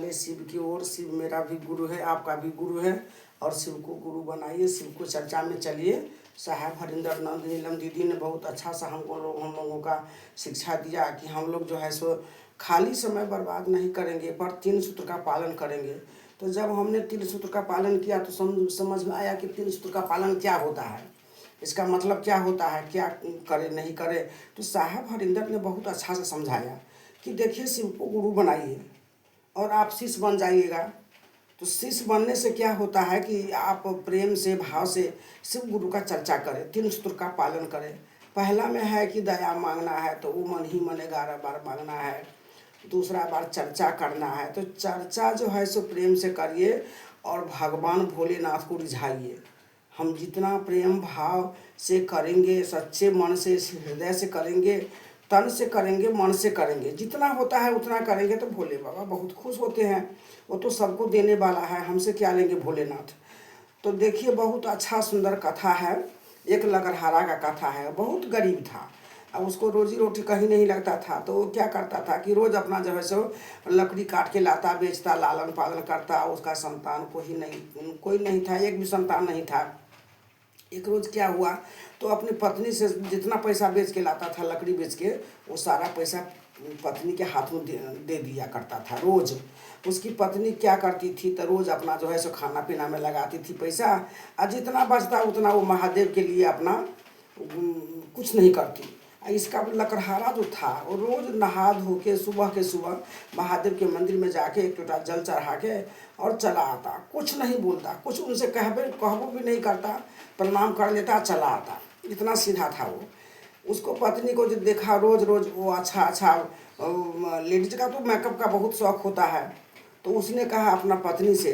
वाले शिव की ओर। शिव मेरा भी गुरु है, आपका भी गुरु है, और शिव को गुरु बनाइए, शिव को चर्चा में चलिए। साहब हरिंदर नंद नीलम दीदी ने बहुत अच्छा सा हम लोगों का शिक्षा दिया कि हम लोग जो है सो खाली समय बर्बाद नहीं करेंगे, पर 3 सूत्र का पालन करेंगे। तो जब हमने 3 सूत्र का पालन किया तो समझ में आया कि 3 सूत्र का पालन क्या होता है, इसका मतलब क्या होता है, क्या करे नहीं करे। तो साहब हरिंदर ने बहुत अच्छा से समझाया कि देखिए, शिव को गुरु बनाइए और आप शिष्य बन जाइएगा। तो शिष्य बनने से क्या होता है कि आप प्रेम से, भाव से शिव गुरु का चर्चा करें, 3 सूत्र का पालन करें। पहला में है कि दया मांगना है, तो वो मन ही मन 11 बार मांगना है। दूसरा बार चर्चा करना है, तो चर्चा जो है सो प्रेम से करिए और भगवान भोलेनाथ को रिझाइए। हम जितना प्रेम भाव से करेंगे, सच्चे मन से, हृदय से करेंगे, तन से करेंगे, मन से करेंगे, जितना होता है उतना करेंगे, तो भोले बाबा बहुत खुश होते हैं। वो तो सबको देने वाला है, हमसे क्या लेंगे भोलेनाथ। तो देखिए, बहुत अच्छा सुंदर कथा है। एक लकड़हारा का कथा है। बहुत गरीब था, अब उसको रोजी रोटी कहीं नहीं लगता था, तो वो क्या करता था कि रोज़ अपना जो है सो लकड़ी काट के लाता, बेचता, लालन पालन करता। उसका संतान कोई नहीं था, एक भी संतान नहीं था। एक रोज़ क्या हुआ, तो अपनी पत्नी से जितना पैसा बेच के लाता था, लकड़ी बेच के, वो सारा पैसा पत्नी के हाथ में दे दिया करता था रोज़। उसकी पत्नी क्या करती थी, तो रोज़ अपना जो है सो खाना पीना में लगाती थी पैसा, और जितना बचता उतना वो महादेव के लिए अपना कुछ नहीं करती। इसका लकड़हारा जो था, वो रोज़ नहा धो के सुबह के सुबह महादेव के मंदिर में जाके एक लोटा जल चढ़ा के और चला आता। कुछ नहीं बोलता, कुछ उनसे कहबो भी नहीं करता, प्रणाम कर लेता, चला आता। इतना सीधा था वो। उसको पत्नी को जो देखा रोज़ रोज़ वो अच्छा लेडीज का तो मेकअप का बहुत शौक़ होता है, तो उसने कहा अपना पत्नी से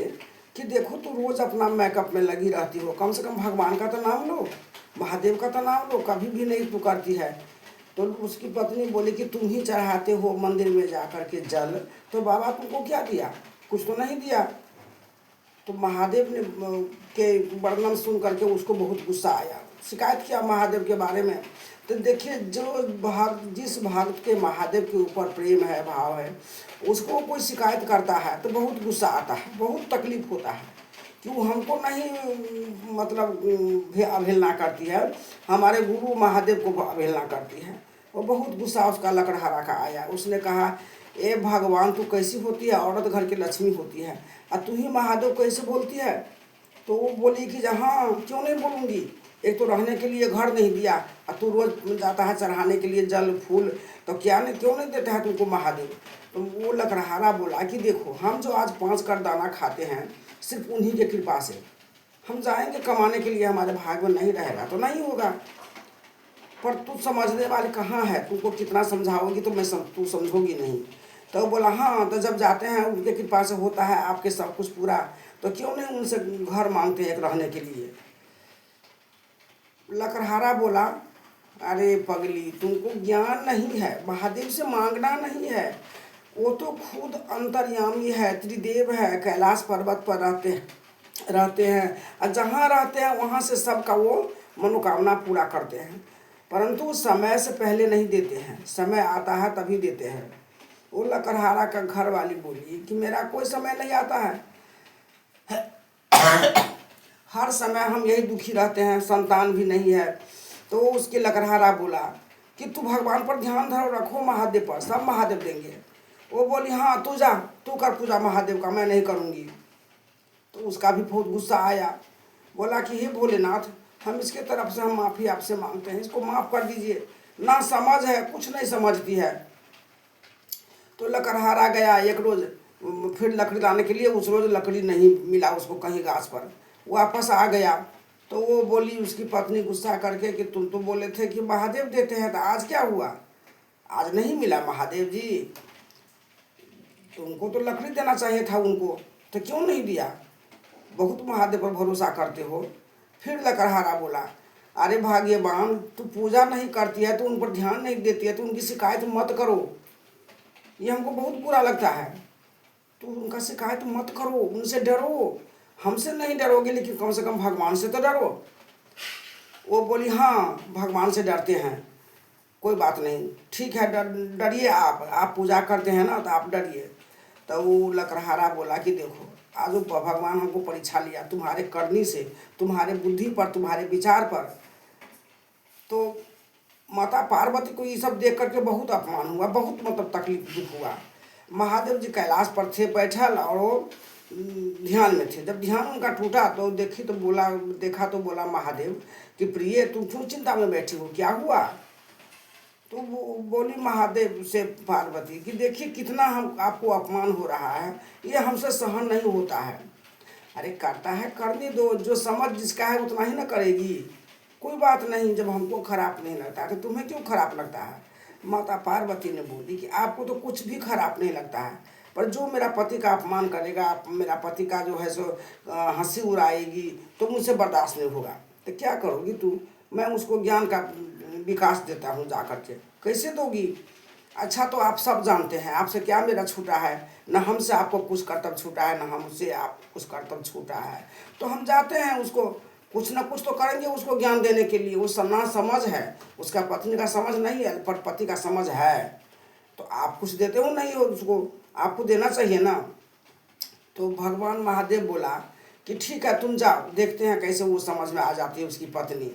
कि देखो, तू रोज़ अपना मेकअप में लगी रहती हो, कम से कम भगवान का तो नाम लो, महादेव का तो नाम लो, कभी भी नहीं तू करती है। तो उसकी पत्नी बोली कि तुम ही चढ़ाते हो मंदिर में जा कर के जल, तो बाबा तुमको क्या दिया, कुछ तो नहीं दिया। तो महादेव ने के वर्णन सुन करके उसको बहुत गुस्सा आया, शिकायत किया महादेव के बारे में। तो देखिए, जिस भक्त के महादेव के ऊपर प्रेम है, भाव है, उसको कोई शिकायत करता है तो बहुत गुस्सा आता है, बहुत तकलीफ होता है कि वो हमको नहीं मतलब अवहेलना करती है, हमारे गुरु महादेव को अवहेलना करती है। वो बहुत गुस्सा उसका लकड़हारा का आया। उसने कहा, ए भगवान, तू कैसी होती है, औरत घर की लक्ष्मी होती है, और तू ही महादेव कैसे बोलती है। तो वो बोली कि हाँ, क्यों नहीं बोलूँगी, एक तो रहने के लिए घर नहीं दिया, और तू रोज़ जाता है चढ़ाने के लिए जल फूल, तो क्यों नहीं देता है तुमको महादेव। तो वो लकड़हारा बोला कि देखो, हम जो आज 5 कर दाना खाते हैं, सिर्फ उन्हीं की कृपा से। हम जाएंगे कमाने के लिए, हमारे भाग में नहीं रहेगा तो नहीं होगा। पर तू समझने वाले कहाँ है, तुमको कितना समझाओगी तो तू समझोगी नहीं। तो बोला, हाँ, तो जब जाते हैं उनके कृपा से होता है आपके सब कुछ पूरा, तो क्यों नहीं उनसे घर मांगते हैं एक रहने के लिए। लकड़हारा बोला, अरे पगली, तुमको ज्ञान नहीं है, महादेव से मांगना नहीं है, वो तो खुद अंतर्यामी है, त्रिदेव है, कैलाश पर्वत पर रहते हैं, और जहाँ रहते हैं वहाँ से सबका वो मनोकामना पूरा करते हैं, परंतु समय से पहले नहीं देते हैं, समय आता है तभी देते हैं। वो लकड़हारा का घर वाली बोली कि मेरा कोई समय नहीं आता है, हर समय हम यही दुखी रहते हैं, संतान भी नहीं है। तो उसके लकड़हारा बोला कि तू भगवान पर ध्यान धरो, रखो महादेव पर, सब महादेव देंगे। वो बोली, हाँ, तू जा, तू कर पूजा महादेव का, मैं नहीं करूँगी। तो उसका भी बहुत गुस्सा आया। बोला कि हे भोलेनाथ, हम इसके तरफ से हम माफ़ी आपसे मांगते हैं, इसको माफ़ कर दीजिए, ना समझ है, कुछ नहीं समझती है। तो लकड़हारा गया एक रोज़ फिर लकड़ी लाने के लिए, उस रोज़ लकड़ी नहीं मिला उसको कहीं गाछ पर, वापस आ गया। तो वो बोली उसकी पत्नी गुस्सा करके कि तुम तो बोले थे कि महादेव देते हैं, तो आज क्या हुआ, आज नहीं मिला महादेव जी, तुमको तो लकड़ी देना चाहिए था उनको, तो क्यों नहीं दिया, बहुत महादेव पर भरोसा करते हो। फिर लकड़हारा बोला, अरे भाग्यवान, तू पूजा नहीं करती है, तो उन पर ध्यान नहीं देती है, तो उनकी शिकायत मत करो, ये हमको बहुत बुरा लगता है, तो उनका शिकायत मत करो, उनसे डरो, हमसे नहीं डरोगे लेकिन कम से कम भगवान से तो डरो। वो बोली, हाँ, भगवान से डरते हैं, कोई बात नहीं, ठीक है, डरिए आप पूजा करते हैं ना, तो आप डरिए। तो वो लकड़हारा बोला कि देखो आज वो भगवान हमको परीक्षा लिया तुम्हारे करनी से, तुम्हारे बुद्धि पर, तुम्हारे विचार पर। तो माता पार्वती को ये सब देख करके बहुत अपमान हुआ, बहुत मतलब तकलीफ दुख हुआ। महादेव जी कैलाश पर थे बैठल और वो ध्यान में थे। जब ध्यान उनका टूटा तो देखा तो बोला महादेव कि प्रिय तुम क्यों चिंता में बैठी हो, क्या हुआ? तो वो बोली महादेव से पार्वती कि देखिए कितना हम आपको अपमान हो रहा है, ये हमसे सहन नहीं होता है। अरे करता है करने दो, जो समझ जिसका है उतना ही ना करेगी, कोई बात नहीं। जब हमको खराब नहीं लगता तो तुम्हें क्यों खराब लगता है? माता पार्वती ने बोली कि आपको तो कुछ भी खराब नहीं लगता है, पर जो मेरा पति का अपमान करेगा, मेरा पति का जो है सो हंसी उड़ाएगी तो मुझसे बर्दाश्त नहीं होगा। तो क्या करोगी तू? मैं उसको ज्ञान का विकास देता हूँ जा करके। कैसे दोगी? अच्छा तो आप सब जानते हैं, आपसे क्या मेरा छूटा है? न हमसे आपको कुछ कर्तव्य छूटा है, न हमसे आप कुछ कर्तव्य छूटा है। तो हम जाते हैं उसको कुछ ना कुछ तो करेंगे उसको ज्ञान देने के लिए। वो ना समझ है, उसका पत्नी का समझ नहीं है पर पति का समझ है। तो आप कुछ देते हो नहीं हो उसको, आपको देना चाहिए ना। तो भगवान महादेव बोला कि ठीक है तुम जाओ, देखते हैं कैसे वो समझ में आ जाती है उसकी पत्नी।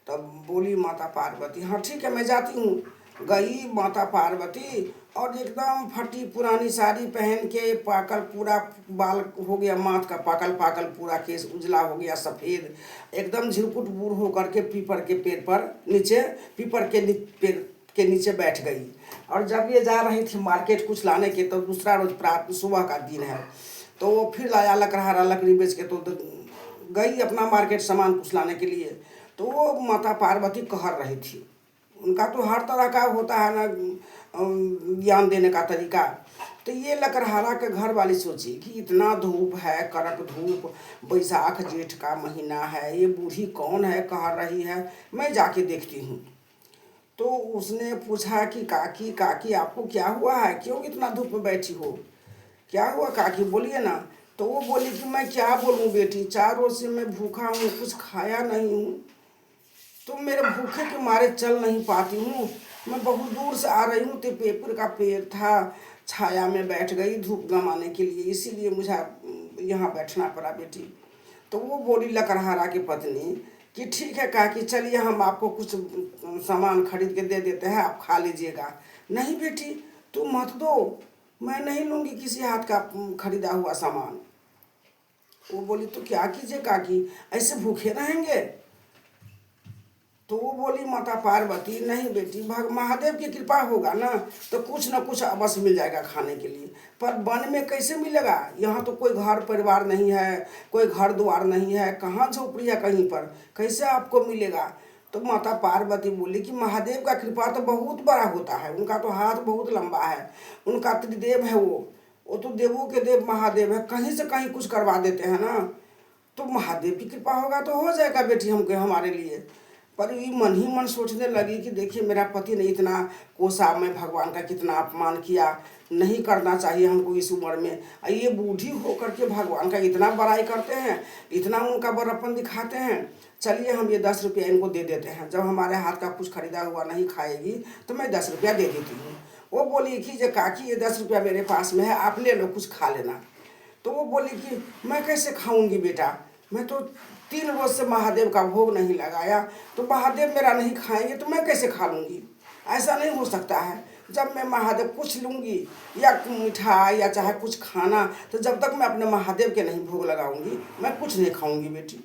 तब बोली माता पार्वती हाँ ठीक है मैं जाती हूँ। गई माता पार्वती और एकदम फटी पुरानी साड़ी पहन के, पाकल पूरा बाल हो गया, माथ का पाकल पाकल पूरा केस उजला हो गया सफ़ेद, एकदम झिरकुट बूढ़ होकर के पीपर के पेड़ पर नीचे, पीपर के पेड़ के नीचे बैठ गई। और जब ये जा रही थी मार्केट कुछ लाने के, तो दूसरा रोज प्रात सुबह का दिन है, तो वो फिर लाया लकड़हारा लकड़ी बेच के, तो गई अपना मार्केट सामान कुछ लाने के लिए। तो वो माता पार्वती कहर रही थी। उनका तो हर तरह का होता है ना ज्ञान देने का तरीका। तो ये लकड़हारा के घर वाली सोची कि इतना धूप है, कड़क धूप, बैसाख जेठ का महीना है, ये बूढ़ी कौन है कह रही है, मैं जाके देखती हूँ। तो उसने पूछा कि काकी काकी आपको क्या हुआ है, क्यों इतना धूप में बैठी हो, क्या हुआ काकी बोलिए ना। तो वो बोली कि मैं क्या बोलूँ बेटी, 4 रोज से मैं भूखा हूँ, कुछ खाया नहीं हूँ, तो मेरे भूखे के मारे चल नहीं पाती हूँ। मैं बहुत दूर से आ रही हूँ, तो पेपर का पेड़ था, छाया में बैठ गई धूप गमाने के लिए, इसीलिए मुझे यहाँ बैठना पड़ा बेटी। तो वो बोली लकड़हारा की पत्नी कि ठीक है काकी चलिए हम आपको कुछ सामान खरीद के दे देते हैं, आप खा लीजिएगा। नहीं बेटी तुम मत दो, मैं नहीं लूँगी किसी हाथ का खरीदा हुआ सामान। वो बोली तो क्या कीजिए काकी, ऐसे भूखे रहेंगे? तो वो बोली माता पार्वती नहीं बेटी, महादेव की कृपा होगा ना तो कुछ ना कुछ अवश्य मिल जाएगा खाने के लिए, पर वन में कैसे मिलेगा? यहाँ तो कोई घर परिवार नहीं है, कोई घर द्वार नहीं है, कहाँ झोपड़ी है कहीं पर, कैसे आपको मिलेगा? तो माता पार्वती बोली कि महादेव का कृपा तो बहुत बड़ा होता है, उनका तो हाथ बहुत लंबा है, उनका त्रिदेव है वो तो देवों के देव महादेव है, कहीं से कहीं कुछ करवा देते हैं ना। तो महादेव की कृपा होगा तो हो जाएगा बेटी हमको हमारे लिए। पर ये मन ही मन सोचने लगी कि देखिए मेरा पति ने इतना कोसा, मैं भगवान का कितना अपमान किया, नहीं करना चाहिए हमको इस उम्र में। ये बूढ़ी होकर के भगवान का इतना बड़ाई करते हैं, इतना उनका बड़प्पन दिखाते हैं। चलिए हम ये 10 रुपया इनको दे देते हैं, जब हमारे हाथ का कुछ खरीदा हुआ नहीं खाएगी तो मैं 10 रुपया दे देती हूँ। वो बोली कि जो काकी ये 10 रुपया मेरे पास में है, आप ले लो कुछ खा लेना। तो वो बोली कि मैं कैसे खाऊंगी बेटा, मैं तो 3 रोज से महादेव का भोग नहीं लगाया, तो महादेव मेरा नहीं खाएंगे तो मैं कैसे खा लूँगी? ऐसा नहीं हो सकता है। जब मैं महादेव कुछ लूँगी या मिठाई या चाहे कुछ खाना, तो जब तक मैं अपने महादेव के नहीं भोग लगाऊंगी मैं कुछ नहीं खाऊंगी बेटी।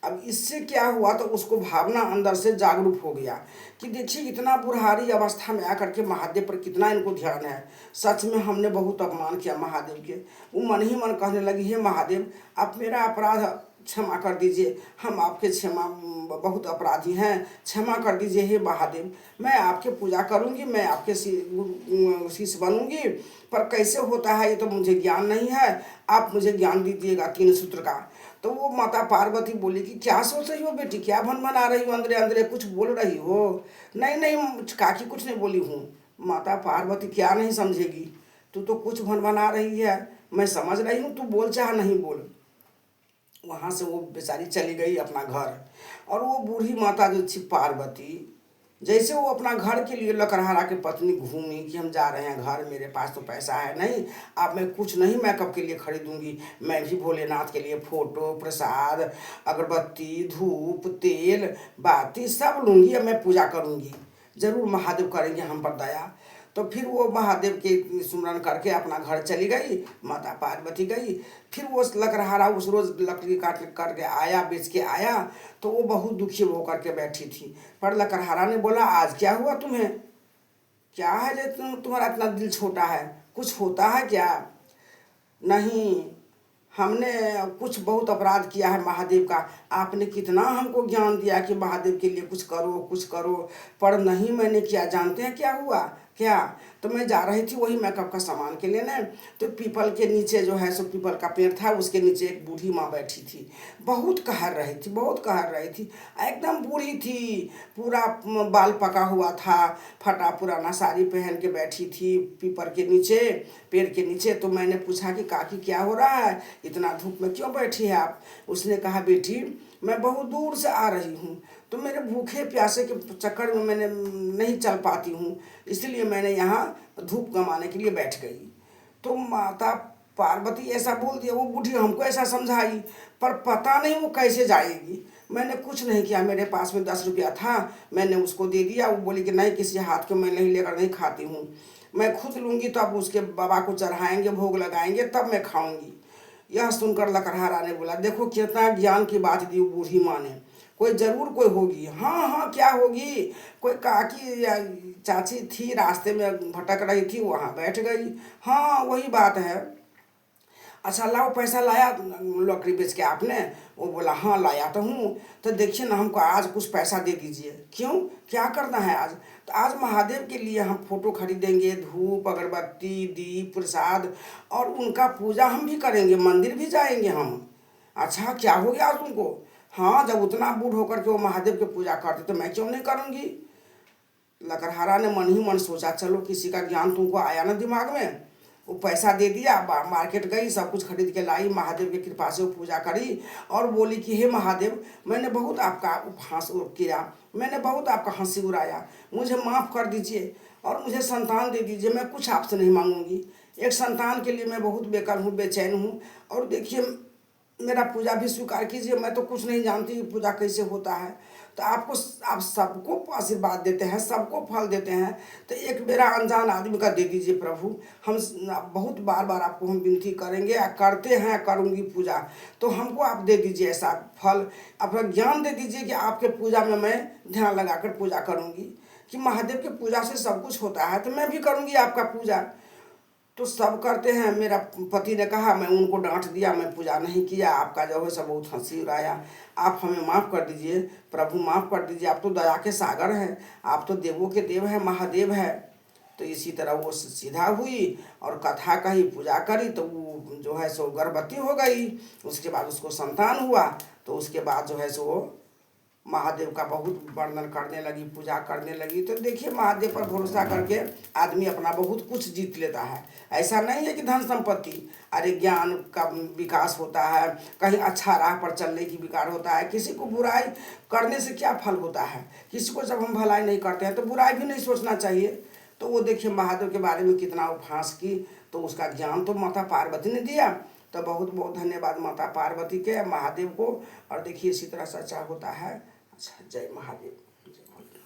अब इससे क्या हुआ, तो उसको भावना अंदर से जागरूक हो गया कि देखिए इतना बुढ़ारी अवस्था में आकर के महादेव पर कितना इनको ध्यान है, सच में हमने बहुत अपमान किया महादेव के। वो मन ही मन कहने लगी हे महादेव आप मेरा अपराध क्षमा कर दीजिए, हम आपके क्षमा बहुत अपराधी हैं, क्षमा कर दीजिए हे महादेव, मैं आपके पूजा करूंगी, मैं आपके शिष्य बनूंगी, पर कैसे होता है ये तो मुझे ज्ञान नहीं है, आप मुझे ज्ञान दीजिएगा 3 सूत्र का। तो वो माता पार्वती बोली कि क्या सोच रही हो बेटी, क्या भन आ रही हो, अंदरे अंदरे कुछ बोल रही हो? नहीं नहीं काकी कुछ नहीं बोली हूँ। माता पार्वती क्या नहीं समझेगी, तू तो कुछ भन आ रही है, मैं समझ रही हूँ, तू बोल चाहे नहीं बोल। वहाँ से वो बेचारी चली गई अपना घर। और वो बूढ़ी माता जो थी पार्वती, जैसे वो अपना घर के लिए लकड़हारा की पत्नी घूमी कि हम जा रहे हैं घर, मेरे पास तो पैसा है नहीं, अब मैं कुछ नहीं मेकअप के लिए खरीदूंगी, मैं भी भोलेनाथ के लिए फोटो, प्रसाद, अगरबत्ती, धूप, तेल, बाती सब लूँगी, अब मैं पूजा करूँगी, ज़रूर महादेव करेंगे हम पर दया। तो फिर वो महादेव के सुमरन करके अपना घर चली गई, माता पार्वती गई। फिर वो लकड़हारा उस रोज़ लकड़ी काट करके आया, बेच के आया, तो वो बहुत दुखी होकर के बैठी थी। पर लकड़हारा ने बोला, आज क्या हुआ तुम्हें, क्या है जो तुम्हारा इतना दिल छोटा है, कुछ होता है क्या? नहीं, हमने कुछ बहुत अपराध किया है महादेव का, आपने कितना हमको ज्ञान दिया कि महादेव के लिए कुछ करो कुछ करो, पर नहीं मैंने किया। जानते हैं क्या हुआ? क्या? तो मैं जा रही थी वही मेकअप का सामान के लेने, तो पीपल के नीचे जो है सो पीपल का पेड़ था, उसके नीचे एक बूढ़ी माँ बैठी थी, बहुत कहर रही थी, बहुत कहर रही थी, एकदम बूढ़ी थी, पूरा बाल पका हुआ था, फटा पुराना साड़ी पहन के बैठी थी पीपल के नीचे, पेड़ के नीचे। तो मैंने पूछा कि काकी क्या हो रहा है, इतना धूप में क्यों बैठी है आप? उसने कहा, बेटी मैं बहुत दूर से आ रही हूँ, तो मेरे भूखे प्यासे के चक्कर में मैंने नहीं चल पाती हूँ, इसलिए मैंने यहाँ धूप कमाने के लिए बैठ गई। तो माता पार्वती ऐसा बोल दिया, वो बूढ़ी हमको ऐसा समझाई, पर पता नहीं वो कैसे जाएगी। मैंने कुछ नहीं किया, मेरे पास में 10 रुपया था, मैंने उसको दे दिया। वो बोली कि नहीं, किसी हाथ को मैं नहीं लेकर नहीं खाती हूँ, मैं खुद लूँगी, तो अब उसके बाबा को चढ़ाएंगे, भोग लगाएंगे, तब मैं खाऊंगी। यह सुनकर लकड़हारा ने बोला, देखो कितना ज्ञान की बात दी बूढ़ी माँ ने, कोई जरूर कोई होगी। हाँ हाँ, क्या होगी, कोई काकी या चाची थी, रास्ते में भटक रही थी, वहाँ बैठ गई। हाँ वही बात है। अच्छा लाओ, पैसा लाया लकड़ी बेच के आपने? वो बोला, हाँ लाया तो हूँ। तो देखिए ना, हमको आज कुछ पैसा दे दीजिए। क्यों, क्या करना है आज? तो आज महादेव के लिए हम फोटो खरीदेंगे, धूप अगरबत्ती दीप प्रसाद, और उनका पूजा हम भी करेंगे, मंदिर भी जाएंगे हम। अच्छा क्या हो गया आज तुमको? हाँ, जब उतना बूढ़ होकर के वो महादेव की पूजा करते तो मैं क्यों नहीं करूँगी? लकड़हारा ने मन ही मन सोचा, चलो किसी का ज्ञान तुमको आया ना दिमाग में। वो पैसा दे दिया, मार्केट गई, सब कुछ खरीद के लाई, महादेव की कृपा से वो पूजा करी, और बोली कि हे महादेव, मैंने बहुत आपका उपहास किया, मैंने बहुत आपका हंसी उड़ाया, मुझे माफ़ कर दीजिए और मुझे संतान दे दीजिए, मैं कुछ आपसे नहीं मांगूंगी। एक संतान के लिए मैं बहुत बेकार हूँ, बेचैन हूँ, और देखिए मेरा पूजा भी स्वीकार कीजिए, मैं तो कुछ नहीं जानती कि पूजा कैसे होता है। तो आप सबको आशीर्वाद देते हैं, सबको फल देते हैं, तो एक मेरा अनजान आदमी का दे दीजिए प्रभु। हम बहुत बार बार आपको हम विनती करेंगे, करते हैं, करूँगी पूजा, तो हमको आप दे दीजिए ऐसा फल, अपना ज्ञान दे दीजिए कि आपके पूजा में मैं ध्यान लगाकर पूजा करूँगी, कि महादेव की पूजा से सब कुछ होता है, तो मैं भी करूँगी आपका पूजा। तो सब करते हैं। मेरा पति ने कहा, मैं उनको डांट दिया, मैं पूजा नहीं किया, आपका जो है सब बहुत हंसी उड़ाया, आप हमें माफ़ कर दीजिए प्रभु, माफ़ कर दीजिए, आप तो दया के सागर हैं, आप तो देवों के देव हैं, महादेव है। तो इसी तरह वो सीधा हुई और कथा कही, पूजा करी, तो वो जो है सो गर्भवती हो गई। उसके बाद उसको संतान हुआ, तो उसके बाद जो है सो वो महादेव का बहुत वर्णन करने लगी, पूजा करने लगी। तो देखिए महादेव पर भरोसा करके आदमी अपना बहुत कुछ जीत लेता है। ऐसा नहीं है कि धन संपत्ति, अरे ज्ञान का विकास होता है, कहीं अच्छा राह पर चलने की विकार होता है। किसी को बुराई करने से क्या फल होता है? किसी को जब हम भलाई नहीं करते हैं तो बुराई भी नहीं सोचना चाहिए। तो वो देखिए महादेव के बारे में कितना उपहास की, तो उसका ज्ञान तो माता पार्वती ने दिया। तो बहुत बहुत धन्यवाद माता पार्वती के, महादेव को। और देखिए इसी तरह सच्चा होता है। अच्छा, जय महादेव, जय महादेव।